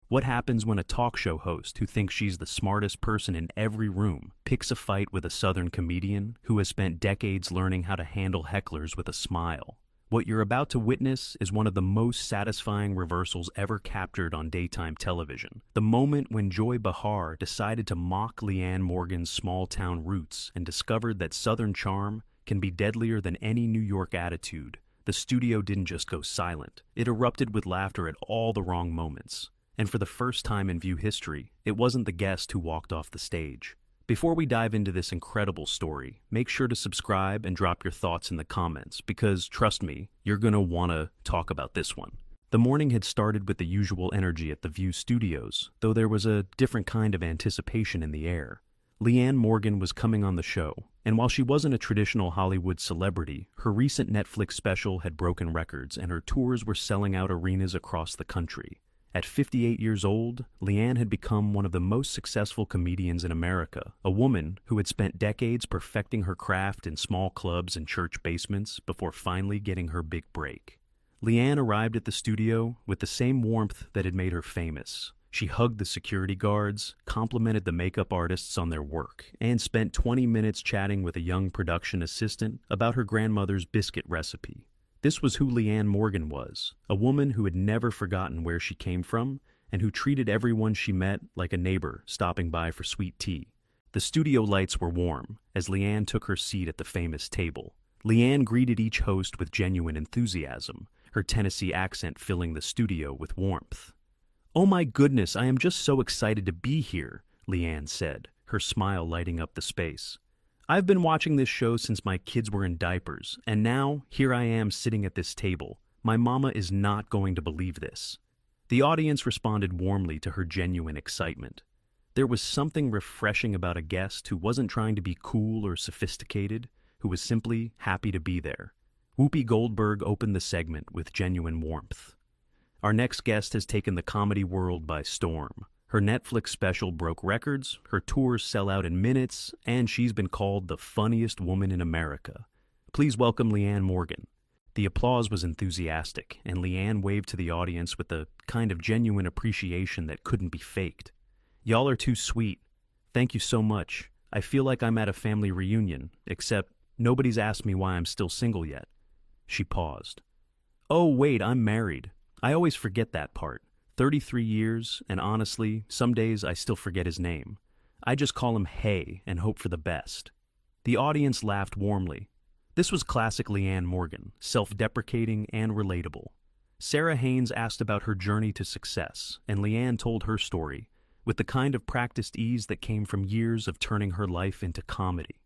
What happens when a talk show host who thinks she's the smartest person in every room picks a fight with a Southern comedian who has spent decades learning how to handle hecklers with a smile? What you're about to witness is one of the most satisfying reversals ever captured on daytime television. The moment when Joy Behar decided to mock Leanne Morgan's small-town roots and discovered that Southern charm can be deadlier than any New York attitude. The studio didn't just go silent. It erupted with laughter at all the wrong moments. And for the first time in View history, it wasn't the guest who walked off the stage. Before we dive into this incredible story, make sure to subscribe and drop your thoughts in the comments because, trust me, you're gonna wanna talk about this one. The morning had started with the usual energy at the View studios, though there was a different kind of anticipation in the air. Leanne Morgan was coming on the show, and while she wasn't a traditional Hollywood celebrity, her recent Netflix special had broken records and her tours were selling out arenas across the country. At 58 years old, Leanne had become one of the most successful comedians in America, a woman who had spent decades perfecting her craft in small clubs and church basements before finally getting her big break. Leanne arrived at the studio with the same warmth that had made her famous. She hugged the security guards, complimented the makeup artists on their work, and spent 20 minutes chatting with a young production assistant about her grandmother's biscuit recipe. This was who Leanne Morgan was, a woman who had never forgotten where she came from and who treated everyone she met like a neighbor stopping by for sweet tea. The studio lights were warm as Leanne took her seat at the famous table. Leanne greeted each host with genuine enthusiasm, her Tennessee accent filling the studio with warmth. "Oh my goodness, I am just so excited to be here," Leanne said, her smile lighting up the space. "I've been watching this show since my kids were in diapers, and now here I am sitting at this table. My mama is not going to believe this." The audience responded warmly to her genuine excitement. There was something refreshing about a guest who wasn't trying to be cool or sophisticated, who was simply happy to be there. Whoopi Goldberg opened the segment with genuine warmth. Our next guest has taken the comedy world by storm. Her Netflix special broke records, her tours sell out in minutes, and she's been called the funniest woman in America. Please welcome Leanne Morgan. The applause was enthusiastic, and Leanne waved to the audience with a kind of genuine appreciation that couldn't be faked. "Y'all are too sweet. Thank you so much. I feel like I'm at a family reunion, except nobody's asked me why I'm still single yet." She paused. "Oh, wait, I'm married. I always forget that part. 33 years, and honestly, some days I still forget his name. I just call him Hey and hope for the best." The audience laughed warmly. This was classic Leanne Morgan, self-deprecating and relatable. Sarah Haynes asked about her journey to success, and Leanne told her story, with the kind of practiced ease that came from years of turning her life into comedy.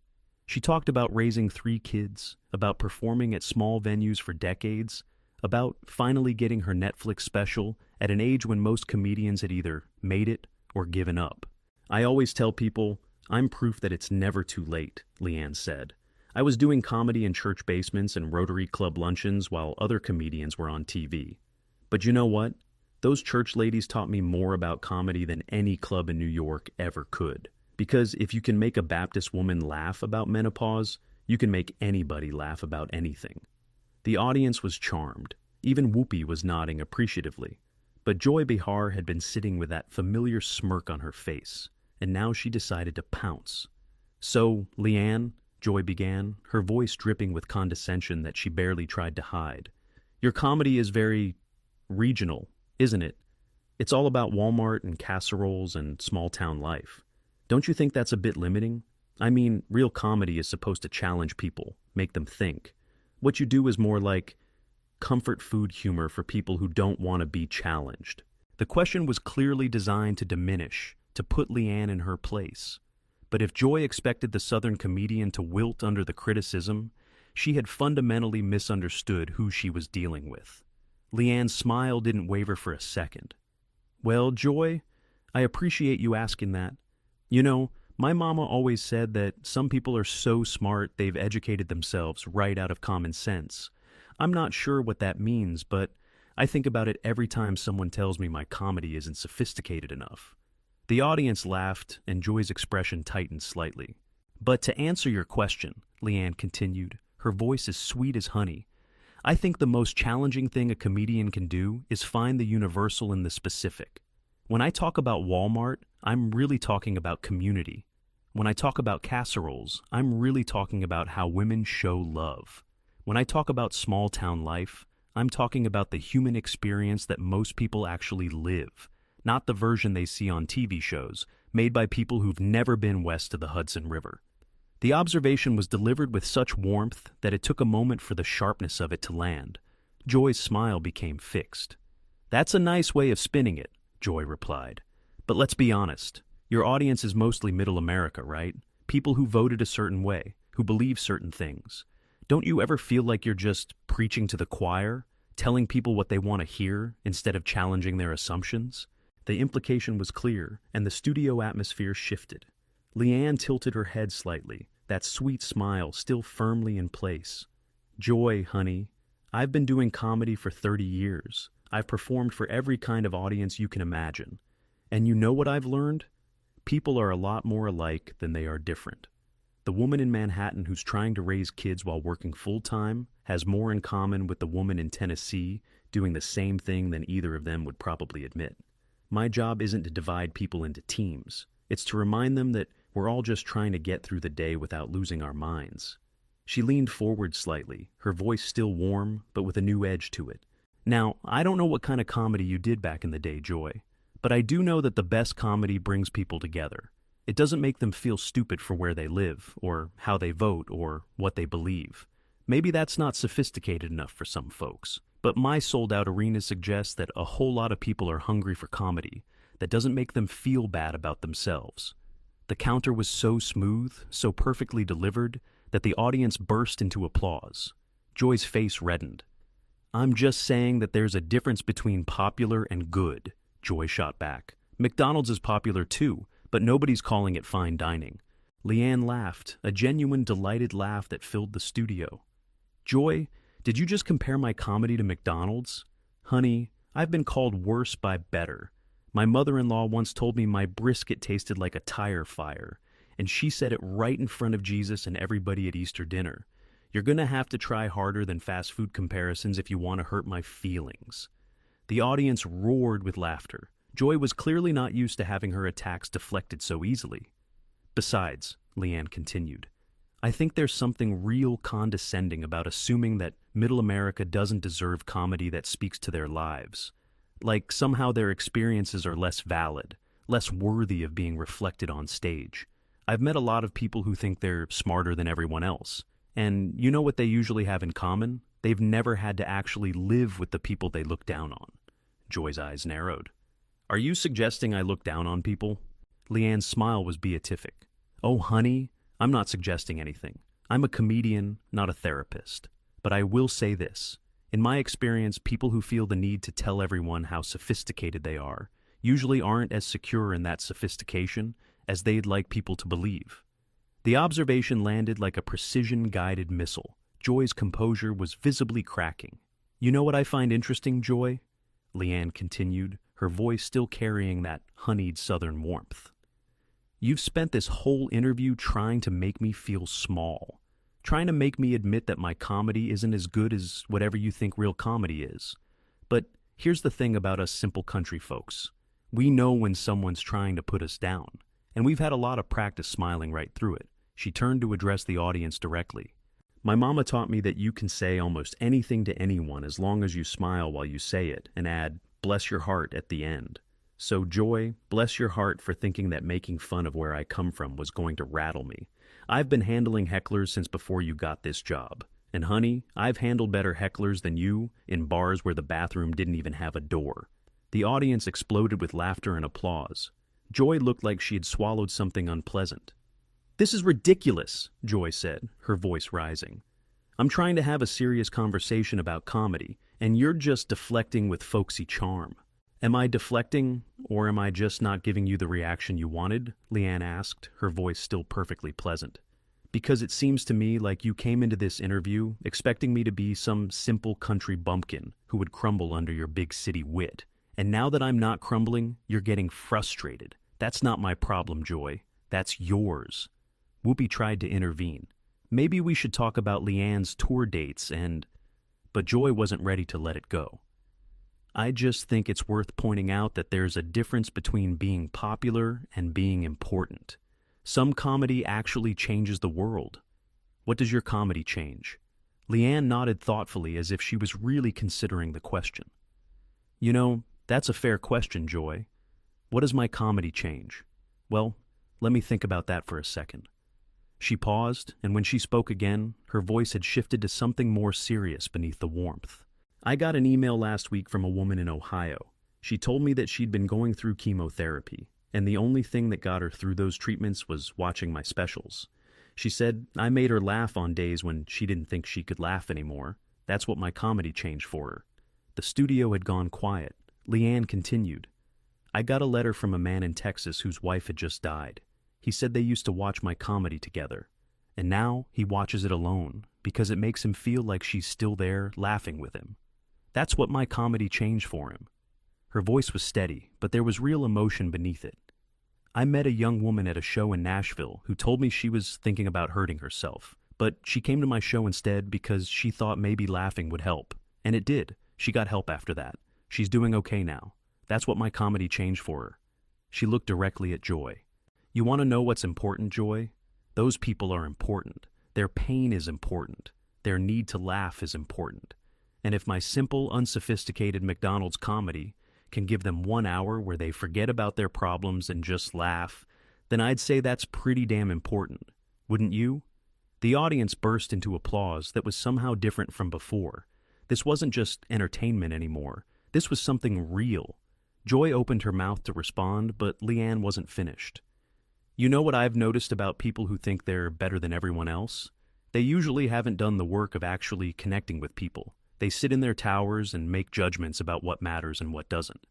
She talked about raising 3 kids, about performing at small venues for decades, about finally getting her Netflix special at an age when most comedians had either made it or given up. "I always tell people, I'm proof that it's never too late," Leanne said. "I was doing comedy in church basements and Rotary Club luncheons while other comedians were on TV. But you know what? Those church ladies taught me more about comedy than any club in New York ever could. Because if you can make a Baptist woman laugh about menopause, you can make anybody laugh about anything." The audience was charmed. Even Whoopi was nodding appreciatively. But Joy Behar had been sitting with that familiar smirk on her face, and now she decided to pounce. "So, Leanne," Joy began, her voice dripping with condescension that she barely tried to hide, "your comedy is very regional, isn't it? It's all about Walmart and casseroles and small-town life. Don't you think that's a bit limiting? I mean, real comedy is supposed to challenge people, make them think. What you do is more like comfort food humor for people who don't want to be challenged." The question was clearly designed to diminish, to put Leanne in her place. But if Joy expected the Southern comedian to wilt under the criticism, she had fundamentally misunderstood who she was dealing with. Leanne's smile didn't waver for a second. "Well, Joy, I appreciate you asking that. You know, my mama always said that some people are so smart they've educated themselves right out of common sense. I'm not sure what that means, but I think about it every time someone tells me my comedy isn't sophisticated enough." The audience laughed, and Joy's expression tightened slightly. "But to answer your question," Leanne continued, her voice as sweet as honey, "I think the most challenging thing a comedian can do is find the universal in the specific. When I talk about Walmart, I'm really talking about community. When I talk about casseroles, I'm really talking about how women show love. When I talk about small town life, I'm talking about the human experience that most people actually live, not the version they see on TV shows, made by people who've never been west of the Hudson River. The observation was delivered with such warmth that it took a moment for the sharpness of it to land. Joy's smile became fixed. "That's a nice way of spinning it," Joy replied. "But let's be honest. Your audience is mostly Middle America, right? People who voted a certain way, who believe certain things. Don't you ever feel like you're just preaching to the choir, telling people what they want to hear instead of challenging their assumptions?" The implication was clear, and the studio atmosphere shifted. Leanne tilted her head slightly, that sweet smile still firmly in place. "Joy, honey, I've been doing comedy for 30 years. I've performed for every kind of audience you can imagine. And you know what I've learned? People are a lot more alike than they are different. The woman in Manhattan who's trying to raise kids while working full-time has more in common with the woman in Tennessee doing the same thing than either of them would probably admit. My job isn't to divide people into teams. It's to remind them that we're all just trying to get through the day without losing our minds." She leaned forward slightly, her voice still warm, but with a new edge to it. "Now, I don't know what kind of comedy you did back in the day, Joy, but I do know that the best comedy brings people together. It doesn't make them feel stupid for where they live, or how they vote, or what they believe. Maybe that's not sophisticated enough for some folks, but my sold-out arena suggests that a whole lot of people are hungry for comedy that doesn't make them feel bad about themselves." The counter was so smooth, so perfectly delivered, that the audience burst into applause. Joy's face reddened. "I'm just saying that there's a difference between popular and good," Joy shot back. "McDonald's is popular too, but nobody's calling it fine dining." Leanne laughed, a genuine, delighted laugh that filled the studio. "Joy, did you just compare my comedy to McDonald's? Honey, I've been called worse by better. My mother-in-law once told me my brisket tasted like a tire fire, and she said it right in front of Jesus and everybody at Easter dinner. You're gonna have to try harder than fast food comparisons if you want to hurt my feelings." The audience roared with laughter. Joy was clearly not used to having her attacks deflected so easily. "Besides," Leanne continued, "I think there's something real condescending about assuming that Middle America doesn't deserve comedy that speaks to their lives. Like somehow their experiences are less valid, less worthy of being reflected on stage. I've met a lot of people who think they're smarter than everyone else. And you know what they usually have in common? They've never had to actually live with the people they look down on." Joy's eyes narrowed. "Are you suggesting I look down on people?" Leanne's smile was beatific. "Oh, honey, I'm not suggesting anything. I'm a comedian, not a therapist. But I will say this. In my experience, people who feel the need to tell everyone how sophisticated they are usually aren't as secure in that sophistication as they'd like people to believe." The observation landed like a precision-guided missile. Joy's composure was visibly cracking. "You know what I find interesting, Joy?" Leanne continued, her voice still carrying that honeyed southern warmth. "You've spent this whole interview trying to make me feel small, trying to make me admit that my comedy isn't as good as whatever you think real comedy is. But here's the thing about us simple country folks. We know when someone's trying to put us down, and we've had a lot of practice smiling right through it." She turned to address the audience directly. "My mama taught me that you can say almost anything to anyone as long as you smile while you say it and add, 'bless your heart' at the end. So, Joy, bless your heart for thinking that making fun of where I come from was going to rattle me. I've been handling hecklers since before you got this job. And honey, I've handled better hecklers than you in bars where the bathroom didn't even have a door." The audience exploded with laughter and applause. Joy looked like she had swallowed something unpleasant. "This is ridiculous," Joy said, her voice rising. "I'm trying to have a serious conversation about comedy, and you're just deflecting with folksy charm." "Am I deflecting, or am I just not giving you the reaction you wanted?" Leanne asked, her voice still perfectly pleasant. "Because it seems to me like you came into this interview expecting me to be some simple country bumpkin who would crumble under your big city wit. And now that I'm not crumbling, you're getting frustrated. That's not my problem, Joy. That's yours." Whoopi tried to intervene. "Maybe we should talk about Leanne's tour dates and—" But Joy wasn't ready to let it go. I just think it's worth pointing out that there's a difference between being popular and being important. Some comedy actually changes the world. What does your comedy change? Leanne nodded thoughtfully as if she was really considering the question. You know, that's a fair question, Joy. What does my comedy change? Well, let me think about that for a second. She paused, and when she spoke again, her voice had shifted to something more serious beneath the warmth. I got an email last week from a woman in Ohio. She told me that she'd been going through chemotherapy, and the only thing that got her through those treatments was watching my specials. She said I made her laugh on days when she didn't think she could laugh anymore. That's what my comedy changed for her. The studio had gone quiet. Leanne continued. I got a letter from a man in Texas whose wife had just died. He said they used to watch my comedy together, and now he watches it alone because it makes him feel like she's still there laughing with him. That's what my comedy changed for him. Her voice was steady, but there was real emotion beneath it. I met a young woman at a show in Nashville who told me she was thinking about hurting herself, but she came to my show instead because she thought maybe laughing would help. And it did. She got help after that. She's doing okay now. That's what my comedy changed for her. She looked directly at Joy. You want to know what's important, Joy? Those people are important. Their pain is important. Their need to laugh is important. And if my simple, unsophisticated McDonald's comedy can give them 1 hour where they forget about their problems and just laugh, then I'd say that's pretty damn important. Wouldn't you? The audience burst into applause that was somehow different from before. This wasn't just entertainment anymore. This was something real. Joy opened her mouth to respond, but Leanne wasn't finished. You know what I've noticed about people who think they're better than everyone else? They usually haven't done the work of actually connecting with people. They sit in their towers and make judgments about what matters and what doesn't.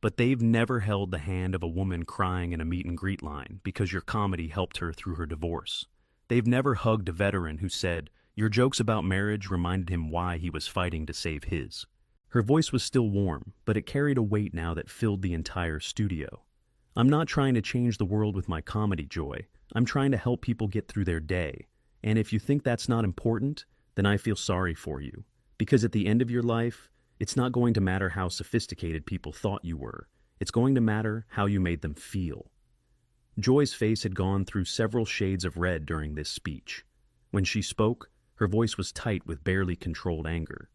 But they've never held the hand of a woman crying in a meet and greet line because your comedy helped her through her divorce. They've never hugged a veteran who said, your jokes about marriage reminded him why he was fighting to save his. Her voice was still warm, but it carried a weight now that filled the entire studio. I'm not trying to change the world with my comedy, Joy. I'm trying to help people get through their day. And if you think that's not important, then I feel sorry for you. Because at the end of your life, it's not going to matter how sophisticated people thought you were. It's going to matter how you made them feel. Joy's face had gone through several shades of red during this speech. When she spoke, her voice was tight with barely controlled anger.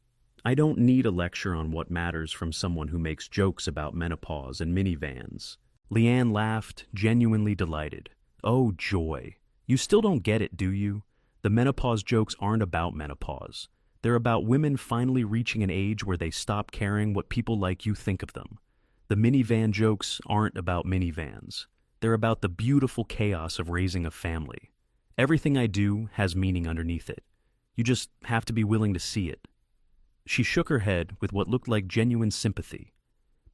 I don't need a lecture on what matters from someone who makes jokes about menopause and minivans. Leanne laughed, genuinely delighted. Oh, Joy. You still don't get it, do you? The menopause jokes aren't about menopause. They're about women finally reaching an age where they stop caring what people like you think of them. The minivan jokes aren't about minivans. They're about the beautiful chaos of raising a family. Everything I do has meaning underneath it. You just have to be willing to see it. She shook her head with what looked like genuine sympathy.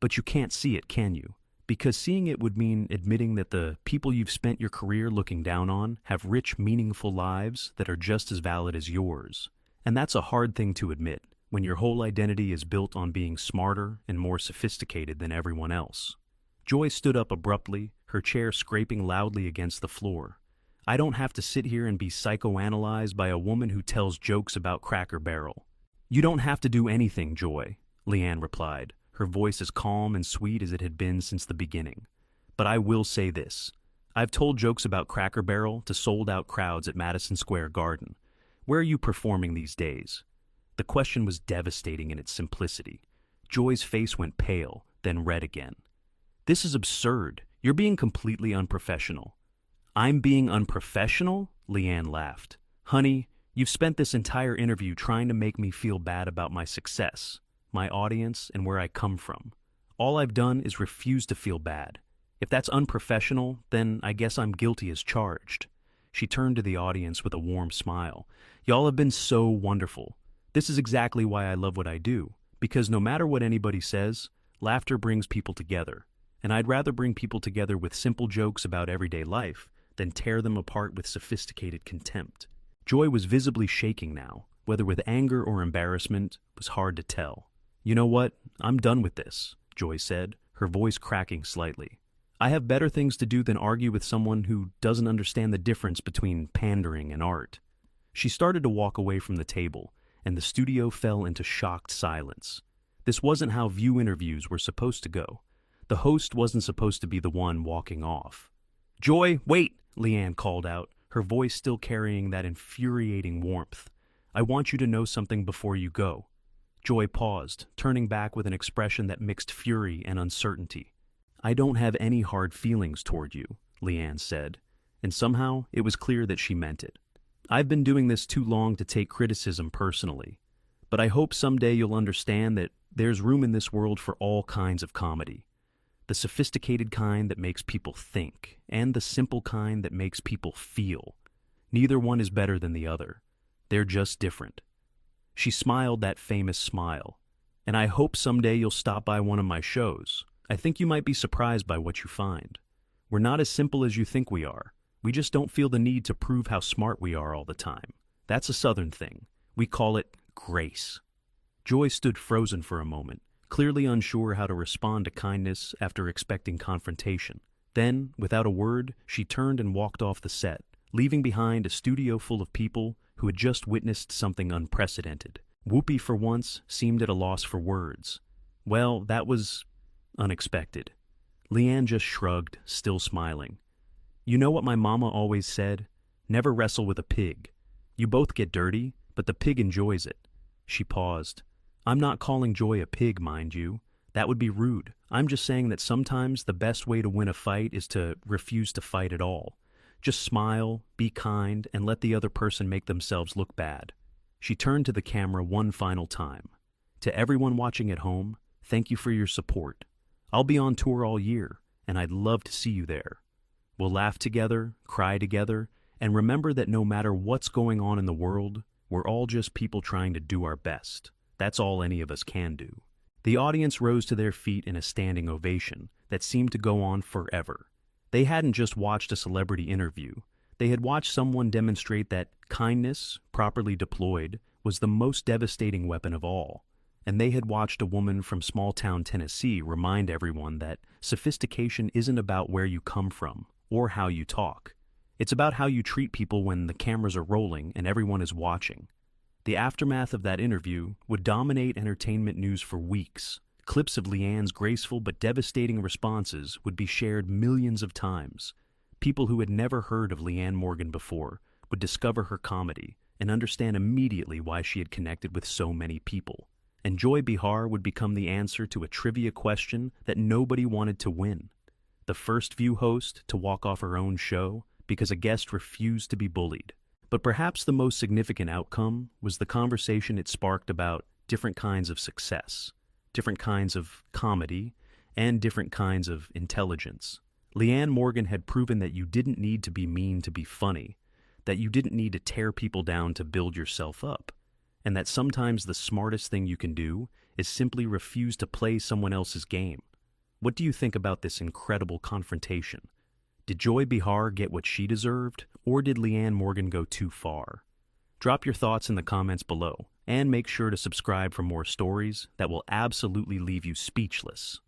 But you can't see it, can you? Because seeing it would mean admitting that the people you've spent your career looking down on have rich, meaningful lives that are just as valid as yours. And that's a hard thing to admit when your whole identity is built on being smarter and more sophisticated than everyone else. Joy stood up abruptly, her chair scraping loudly against the floor. I don't have to sit here and be psychoanalyzed by a woman who tells jokes about Cracker Barrel. You don't have to do anything, Joy, Leanne replied, her voice as calm and sweet as it had been since the beginning. But I will say this. I've told jokes about Cracker Barrel to sold-out crowds at Madison Square Garden. Where are you performing these days? The question was devastating in its simplicity. Joy's face went pale, then red again. This is absurd. You're being completely unprofessional. I'm being unprofessional? Leanne laughed. Honey, you've spent this entire interview trying to make me feel bad about my success, my audience, and where I come from. All I've done is refuse to feel bad. If that's unprofessional, then I guess I'm guilty as charged. She turned to the audience with a warm smile. Y'all have been so wonderful. This is exactly why I love what I do, because no matter what anybody says, laughter brings people together. And I'd rather bring people together with simple jokes about everyday life than tear them apart with sophisticated contempt. Joy was visibly shaking now. Whether with anger or embarrassment was hard to tell. You know what? I'm done with this, Joy said, her voice cracking slightly. I have better things to do than argue with someone who doesn't understand the difference between pandering and art. She started to walk away from the table, and the studio fell into shocked silence. This wasn't how View interviews were supposed to go. The host wasn't supposed to be the one walking off. "Joy, wait!" Leanne called out, her voice still carrying that infuriating warmth. "I want you to know something before you go." Joy paused, turning back with an expression that mixed fury and uncertainty. "I don't have any hard feelings toward you," Leanne said, and somehow it was clear that she meant it. "I've been doing this too long to take criticism personally, but I hope someday you'll understand that there's room in this world for all kinds of comedy. The sophisticated kind that makes people think, and the simple kind that makes people feel. Neither one is better than the other. They're just different." She smiled that famous smile. "And I hope someday you'll stop by one of my shows. I think you might be surprised by what you find. We're not as simple as you think we are. We just don't feel the need to prove how smart we are all the time. That's a Southern thing. We call it grace." Joy stood frozen for a moment, clearly unsure how to respond to kindness after expecting confrontation. Then, without a word, she turned and walked off the set, leaving behind a studio full of people who had just witnessed something unprecedented. Whoopi, for once, seemed at a loss for words. Well, that was unexpected. Leanne just shrugged, still smiling. "You know what my mama always said? Never wrestle with a pig. You both get dirty, but the pig enjoys it." She paused. "I'm not calling Joy a pig, mind you. That would be rude. I'm just saying that sometimes the best way to win a fight is to refuse to fight at all. Just smile, be kind, and let the other person make themselves look bad." She turned to the camera one final time. "To everyone watching at home, thank you for your support. I'll be on tour all year, and I'd love to see you there. We'll laugh together, cry together, and remember that no matter what's going on in the world, we're all just people trying to do our best. That's all any of us can do." The audience rose to their feet in a standing ovation that seemed to go on forever. They hadn't just watched a celebrity interview. They had watched someone demonstrate that kindness, properly deployed, was the most devastating weapon of all. And they had watched a woman from small-town Tennessee remind everyone that sophistication isn't about where you come from or how you talk. It's about how you treat people when the cameras are rolling and everyone is watching. The aftermath of that interview would dominate entertainment news for weeks. Clips of Leanne's graceful but devastating responses would be shared millions of times. People who had never heard of Leanne Morgan before would discover her comedy and understand immediately why she had connected with so many people. And Joy Behar would become the answer to a trivia question that nobody wanted to win. The first View host to walk off her own show because a guest refused to be bullied. But perhaps the most significant outcome was the conversation it sparked about different kinds of success, different kinds of comedy, and different kinds of intelligence. Leanne Morgan had proven that you didn't need to be mean to be funny, that you didn't need to tear people down to build yourself up, and that sometimes the smartest thing you can do is simply refuse to play someone else's game. What do you think about this incredible confrontation? Did Joy Behar get what she deserved, or did Leanne Morgan go too far? Drop your thoughts in the comments below, and make sure to subscribe for more stories that will absolutely leave you speechless.